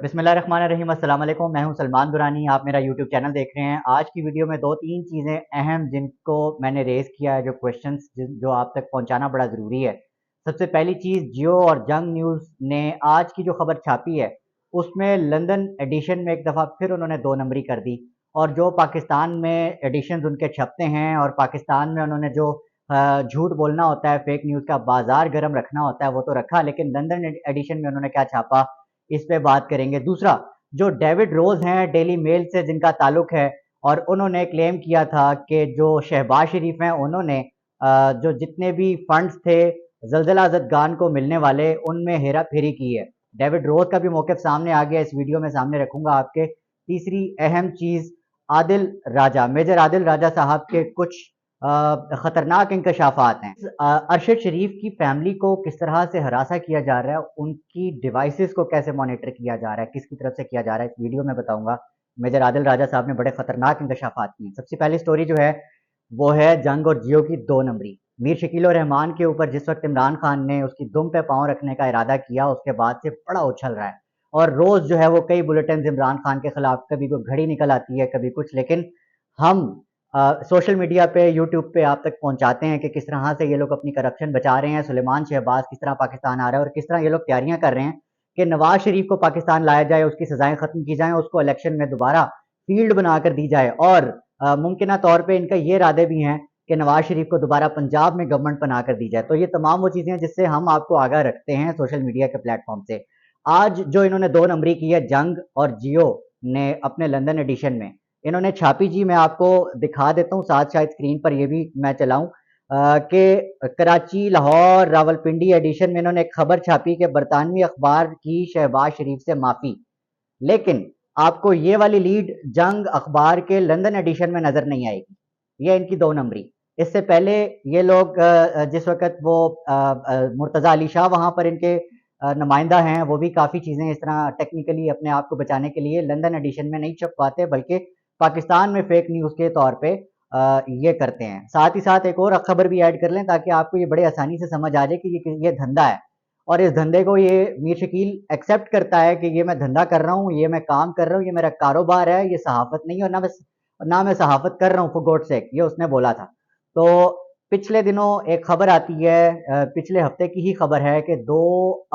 بسم اللہ الرحمن الرحیم۔ السلام علیکم، میں ہوں سلمان درانی، آپ میرا یوٹیوب چینل دیکھ رہے ہیں۔ آج کی ویڈیو میں 2-3 چیزیں اہم جن کو میں نے ریز کیا ہے، جو کویشچنز جو آپ تک پہنچانا بڑا ضروری ہے۔ سب سے پہلی چیز، جیو اور جنگ نیوز نے آج کی جو خبر چھاپی ہے اس میں لندن ایڈیشن میں ایک دفعہ پھر انہوں نے 2 نمبری کر دی، اور جو پاکستان میں ایڈیشنز ان کے چھپتے ہیں اور پاکستان میں انہوں نے جو جھوٹ بولنا ہوتا ہے، فیک نیوز کا بازار گرم رکھنا ہوتا ہے وہ تو رکھا، لیکن لندن ایڈیشن میں انہوں نے کیا چھاپا اس پہ بات کریں گے۔ دوسرا، جو ڈیوڈ روز ہیں ڈیلی میل سے جن کا تعلق ہے، اور انہوں نے کلیم کیا تھا کہ جو شہباز شریف ہیں انہوں نے جو جتنے بھی فنڈز تھے زلزلہ زدگان کو ملنے والے ان میں ہیرا پھیری کی ہے۔ ڈیوڈ روز کا بھی موقف سامنے آ گیا، اس ویڈیو میں سامنے رکھوں گا آپ کے۔ تیسری اہم چیز، عادل راجہ، میجر عادل راجہ صاحب کے کچھ خطرناک انکشافات ہیں۔ ارشد شریف کی فیملی کو کس طرح سے ہراساں کیا جا رہا ہے، ان کی ڈیوائسز کو کیسے مانیٹر کیا جا رہا ہے، کس کی طرف سے کیا جا رہا ہے، اس ویڈیو میں بتاؤں گا۔ میجر عادل راجہ صاحب نے بڑے خطرناک انکشافات کیے ہیں۔ سب سے پہلی سٹوری جو ہے وہ ہے جنگ اور جیو کی 2 نمبری۔ میر شکیل الرحمان کے اوپر جس وقت عمران خان نے اس کی دم پہ پاؤں رکھنے کا ارادہ کیا، اس کے بعد سے بڑا اچھل رہا ہے، اور روز جو ہے وہ کئی بلیٹنز عمران خان کے خلاف، کبھی کوئی گھڑی نکل آتی ہے کبھی کچھ، لیکن ہم سوشل میڈیا پہ یوٹیوب پہ آپ تک پہنچاتے ہیں کہ کس طرح سے یہ لوگ اپنی کرپشن بچا رہے ہیں۔ سلیمان شہباز کس طرح پاکستان آ رہا ہے، اور کس طرح یہ لوگ تیاریاں کر رہے ہیں کہ نواز شریف کو پاکستان لایا جائے، اس کی سزائیں ختم کی جائیں، اس کو الیکشن میں دوبارہ فیلڈ بنا کر دی جائے، اور ممکنہ طور پہ ان کا یہ ارادے بھی ہیں کہ نواز شریف کو دوبارہ پنجاب میں گورنمنٹ بنا کر دی جائے۔ تو یہ تمام وہ چیزیں ہیں جس سے ہم آپ کو آگاہ رکھتے ہیں سوشل میڈیا کے پلیٹ فارم سے۔ آج جو انہوں نے 2 نمبری کی ہے جنگ اور جیو نے اپنے لندن ایڈیشن میں، انہوں نے چھاپی جی، میں آپ کو دکھا دیتا ہوں ساتھ، شاید اسکرین پر یہ بھی میں چلاؤں، کہ کراچی، لاہور، راولپنڈی ایڈیشن میں انہوں نے ایک خبر چھاپی کہ برطانوی اخبار کی شہباز شریف سے معافی، لیکن آپ کو یہ والی لیڈ جنگ اخبار کے لندن ایڈیشن میں نظر نہیں آئے گی، یہ ان کی 2 نمبری۔ اس سے پہلے یہ لوگ جس وقت وہ مرتضی علی شاہ وہاں پر ان کے نمائندہ ہیں، وہ بھی کافی چیزیں اس طرح ٹیکنیکلی اپنے آپ کو بچانے کے لیے لندن ایڈیشن میں نہیں چھپواتے، بلکہ پاکستان میں فیک نیوز کے طور پہ یہ کرتے ہیں۔ ساتھ ہی ساتھ ایک اور خبر بھی ایڈ کر لیں تاکہ آپ کو یہ بڑے آسانی سے سمجھ آ جائے کہ یہ دھندا ہے، اور اس دھندے کو یہ میر شکیل ایکسیپٹ کرتا ہے کہ یہ میں دھندا کر رہا ہوں، یہ میں کام کر رہا ہوں، یہ میرا کاروبار ہے، یہ صحافت نہیں ہے، اور نہ میں صحافت کر رہا ہوں فور گاڈ سیک، یہ اس نے بولا تھا۔ تو پچھلے دنوں ایک خبر آتی ہے، پچھلے ہفتے کی ہی خبر ہے کہ 2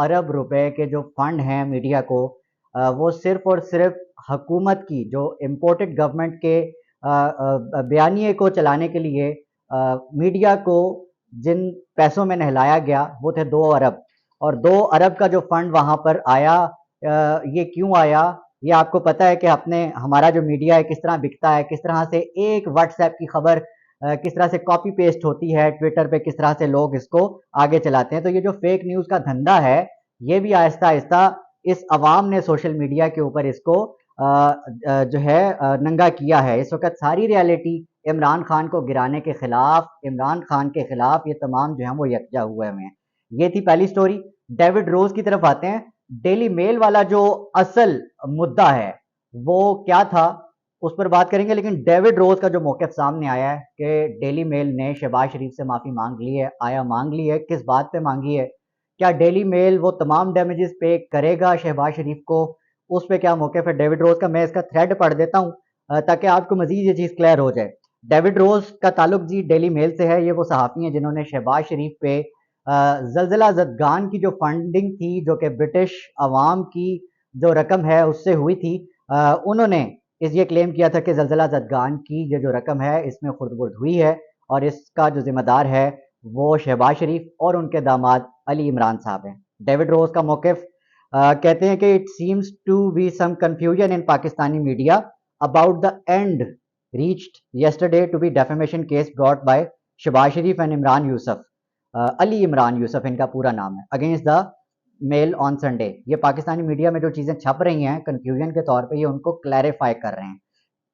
ارب روپے کے جو فنڈ ہیں میڈیا کو، وہ صرف اور صرف حکومت کی جو امپورٹڈ گورنمنٹ کے بیانیے کو چلانے کے لیے میڈیا کو جن پیسوں میں نہلایا گیا وہ تھے 2 ارب، اور 2 ارب کا جو فنڈ وہاں پر آیا، یہ کیوں آیا، یہ آپ کو پتہ ہے کہ ہمارا جو میڈیا ہے کس طرح بکتا ہے، کس طرح سے ایک واٹس ایپ کی خبر کس طرح سے کاپی پیسٹ ہوتی ہے، ٹویٹر پہ کس طرح سے لوگ اس کو آگے چلاتے ہیں۔ تو یہ جو فیک نیوز کا دھندا ہے، یہ بھی آہستہ آہستہ اس عوام نے سوشل میڈیا کے اوپر اس کو جو ہے ننگا کیا ہے۔ اس وقت ساری ریالٹی عمران خان کو گرانے کے خلاف، عمران خان کے خلاف یہ تمام جو ہیں وہ یکجا ہوئے ہیں۔ یہ تھی پہلی سٹوری۔ ڈیوڈ روز کی طرف آتے ہیں۔ ڈیلی میل والا جو اصل مدعا ہے وہ کیا تھا اس پر بات کریں گے، لیکن ڈیوڈ روز کا جو موقف سامنے آیا ہے کہ ڈیلی میل نے شہباز شریف سے معافی مانگ لی ہے، آیا مانگ لی ہے، کس بات پہ مانگی ہے، کیا ڈیلی میل وہ تمام ڈیمیجز پے کرے گا شہباز شریف کو، اس پہ کیا موقف ہے ڈیوڈ روز کا۔ میں اس کا تھریڈ پڑھ دیتا ہوں تاکہ آپ کو مزید یہ چیز کلیئر ہو جائے۔ ڈیوڈ روز کا تعلق جی ڈیلی میل سے ہے، یہ وہ صحافی ہیں جنہوں نے شہباز شریف پہ زلزلہ زدگان کی جو فنڈنگ تھی، جو کہ برٹش عوام کی جو رقم ہے اس سے ہوئی تھی، انہوں نے یہ کلیم کیا تھا کہ زلزلہ زدگان کی یہ جو رقم ہے اس میں خرد برد ہوئی ہے، اور اس کا جو ذمہ دار ہے وہ شہباز شریف اور ان کے داماد علی عمران صاحب ہیں۔ ڈیوڈ روز کا موقف کہتے ہیں کہ it seems to be some confusion in Pakistani media about the end reached yesterday to be defamation case brought by Shahbaz Sharif and Imran یوسف، علی عمران یوسف ان کا پورا نام ہے، against the Mail on Sunday. یہ پاکستانی میڈیا میں جو چیزیں چھپ رہی ہیں کنفیوژن کے طور پہ، یہ ان کو کلیریفائی کر رہے ہیں۔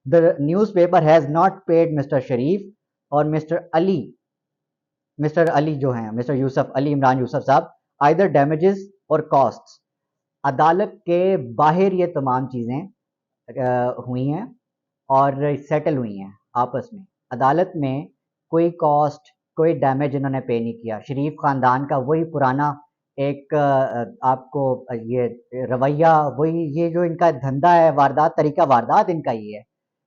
The newspaper has not paid Mr. شریف اور مسٹر علی جو ہیں، مسٹر یوسف، علی عمران یوسف صاحب، either damages اور costs۔ عدالت کے باہر یہ تمام چیزیں ہوئی ہیں اور سیٹل ہوئی ہیں آپس میں۔ عدالت میں کوئی کاسٹ، کوئی ڈیمیج انہوں نے پے نہیں کیا۔ شریف خاندان کا وہی پرانا ایک آپ کو یہ رویہ وہی یہ جو ان کا دھندا ہے واردات طریقہ واردات ان کا یہ ہے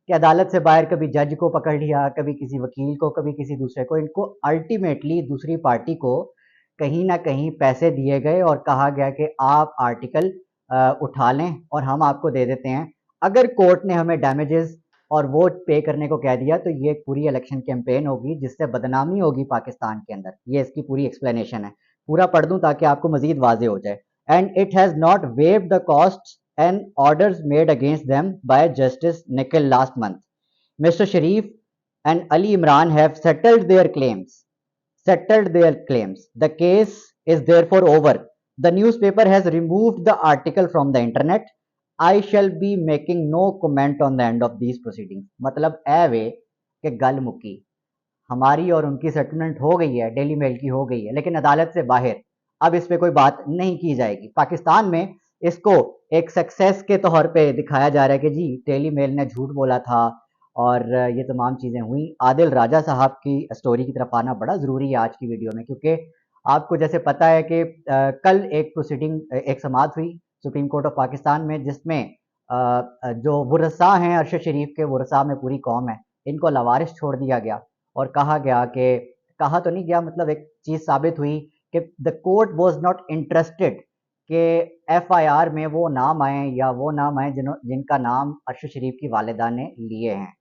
کہ عدالت سے باہر کبھی جج کو پکڑ لیا, کبھی کسی وکیل کو, کبھی کسی دوسرے کو. ان کو الٹیمیٹلی دوسری پارٹی کو کہیں نہ کہیں پیسے دیے گئے اور کہا گیا کہ آپ آرٹیکل اٹھا لیں اور ہم آپ کو دے دیتے ہیں. اگر کورٹ نے ہمیں ڈیمیجز اور وہ پے کرنے کو کہہ دیا تو یہ ایک پوری الیکشن کیمپین ہوگی جس سے بدنامی ہوگی پاکستان کے اندر. یہ اس کی پوری ایکسپلینیشن ہے. پورا پڑھ دوں تاکہ آپ کو مزید واضح ہو جائے. And it has not waived the cost and orders made against them by Justice Nikhil last month. Mr. Sharif and Ali Imran have settled their claims. The case is therefore over. The newspaper has removed the article from the internet. I shall be making no comment on the end of these proceedings. مطلب اے وے کہ گل مکی, ہماری اور ان کی settlement ہو گئی ہے, Daily Mail کی ہو گئی ہے, لیکن عدالت سے باہر اب اس پہ کوئی بات نہیں کی جائے گی. پاکستان میں اس کو ایک سکسیس کے طور پہ دکھایا جا رہا ہے کہ جی ڈیلی میل نے جھوٹ بولا تھا اور یہ تمام چیزیں ہوئیں. عادل راجہ صاحب کی سٹوری کی طرف آنا بڑا ضروری ہے آج کی ویڈیو میں, کیونکہ آپ کو جیسے پتہ ہے کہ کل ایک پروسیڈنگ ایک سماعت ہوئی سپریم کورٹ آف پاکستان میں, جس میں جو ورثاء ہیں ارشد شریف کے ورثاء میں پوری قوم ہے, ان کو لاوارث چھوڑ دیا گیا اور کہا گیا کہ کہا تو نہیں گیا, مطلب ایک چیز ثابت ہوئی کہ the court was not interested کہ ایف آئی آر میں وہ نام آئیں یا وہ نام آئیں جن کا نام ارشد شریف کی والدہ نے لیے ہیں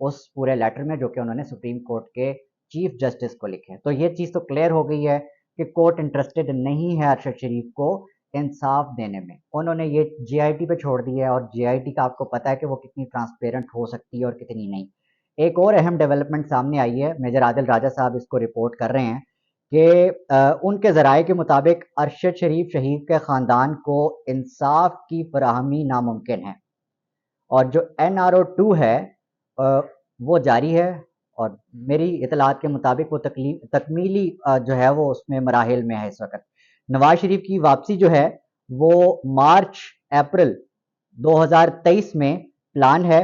اس پورے لیٹر میں جو کہ انہوں نے سپریم کورٹ کے چیف جسٹس کو لکھے. تو یہ چیز تو کلیئر ہو گئی ہے کہ کورٹ انٹرسٹڈ نہیں ہے ارشد شریف کو انصاف دینے میں. انہوں نے یہ جے آئی ٹی پہ چھوڑ دیا ہے, اور جے آئی ٹی کا آپ کو پتہ ہے کہ وہ کتنی ٹرانسپیرنٹ ہو سکتی ہے اور کتنی نہیں. ایک اور اہم ڈیولپمنٹ سامنے آئی ہے, میجر عادل راجہ صاحب اس کو رپورٹ کر رہے ہیں کہ ان کے ذرائع کے مطابق ارشد شریف شہید کے خاندان کو انصاف کی فراہمی ناممکن ہے, اور جو NRO2 ہے وہ جاری ہے, اور میری اطلاعات کے مطابق وہ تکمیلی جو ہے وہ اس میں مراحل میں ہے اس وقت. نواز شریف کی واپسی جو ہے وہ مارچ اپریل 2023 میں پلان ہے,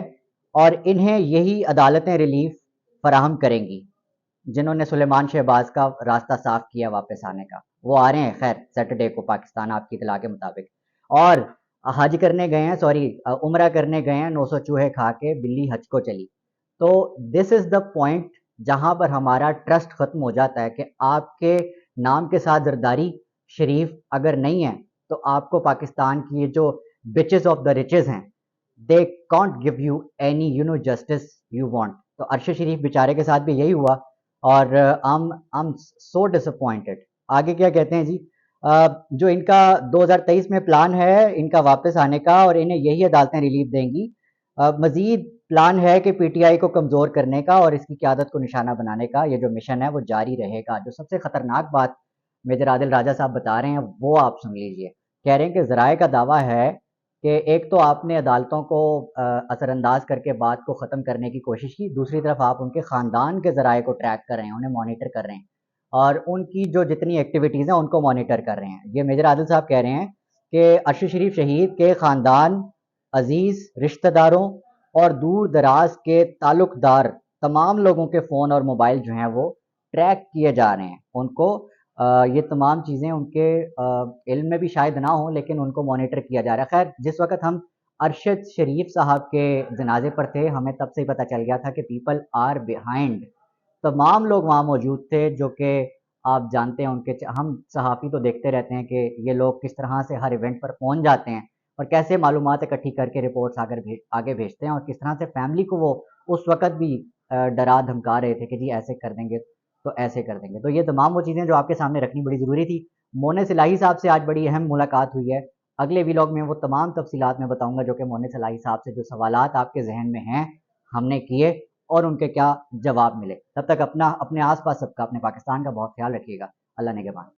اور انہیں یہی عدالتیں ریلیف فراہم کریں گی جنہوں نے سلیمان شہباز کا راستہ صاف کیا واپس آنے کا. وہ آ رہے ہیں خیر سیٹرڈے کو پاکستان آپ کی اطلاع کے مطابق, اور حج کرنے گئے ہیں عمرہ کرنے گئے ہیں 900 چوہے کھا کے بلی حج کو چلی. تو دس از دا پوائنٹ جہاں پر ہمارا ٹرسٹ ختم ہو جاتا ہے کہ آپ کے نام کے ساتھ زرداری شریف اگر نہیں ہے تو آپ کو پاکستان کی یہ جو بچز آف دا ریچز ہیں they can't give you any justice you want. تو ارشد شریف بیچارے کے ساتھ بھی یہی ہوا, اور I'm so disappointed. آگے کیا کہتے ہیں جی, جو ان کا 2023 میں پلان ہے ان کا واپس آنے کا, اور انہیں یہی عدالتیں ریلیف دیں گی. مزید پلان ہے کہ پی ٹی آئی کو کمزور کرنے کا اور اس کی قیادت کو نشانہ بنانے کا یہ جو مشن ہے وہ جاری رہے گا. جو سب سے خطرناک بات میجر عادل راجہ صاحب بتا رہے ہیں وہ آپ سن لیجئے. کہہ رہے ہیں کہ ذرائع کا دعویٰ ہے کہ ایک تو آپ نے عدالتوں کو اثر انداز کر کے بات کو ختم کرنے کی کوشش کی, دوسری طرف آپ ان کے خاندان کے ذرائع کو ٹریک کر رہے ہیں, انہیں مانیٹر کر رہے ہیں, اور ان کی جو جتنی ایکٹیویٹیز ہیں ان کو مانیٹر کر رہے ہیں. یہ میجر عادل صاحب کہہ رہے ہیں کہ ارشد شریف شہید کے خاندان, عزیز رشتہ داروں اور دور دراز کے تعلق دار تمام لوگوں کے فون اور موبائل جو ہیں وہ ٹریک کیے جا رہے ہیں. ان کو یہ تمام چیزیں ان کے علم میں بھی شاید نہ ہوں لیکن ان کو مانیٹر کیا جا رہا ہے. خیر جس وقت ہم ارشد شریف صاحب کے جنازے پر تھے ہمیں تب سے ہی پتہ چل گیا تھا کہ پیپل آر بیہائنڈ. تمام لوگ وہاں موجود تھے جو کہ آپ جانتے ہیں ان کے, ہم صحافی تو دیکھتے رہتے ہیں کہ یہ لوگ کس طرح سے ہر ایونٹ پر پہنچ جاتے ہیں اور کیسے معلومات اکٹھی کر کے رپورٹس آگے بھیجتے ہیں, اور کس طرح سے فیملی کو وہ اس وقت بھی ڈرا دھمکا رہے تھے کہ جی ایسے کر دیں گے تو ایسے کر دیں گے. تو یہ تمام وہ چیزیں جو آپ کے سامنے رکھنی بڑی ضروری تھی. مونس الہی صاحب سے آج بڑی اہم ملاقات ہوئی ہے. اگلے ویلاگ میں وہ تمام تفصیلات میں بتاؤں گا جو کہ مونس الہی صاحب سے جو سوالات آپ کے ذہن میں ہیں ہم نے کیے اور ان کے کیا جواب ملے. تب تک اپنے آس پاس سب کا, اپنے پاکستان کا بہت خیال رکھیے گا. اللہ نگہبان.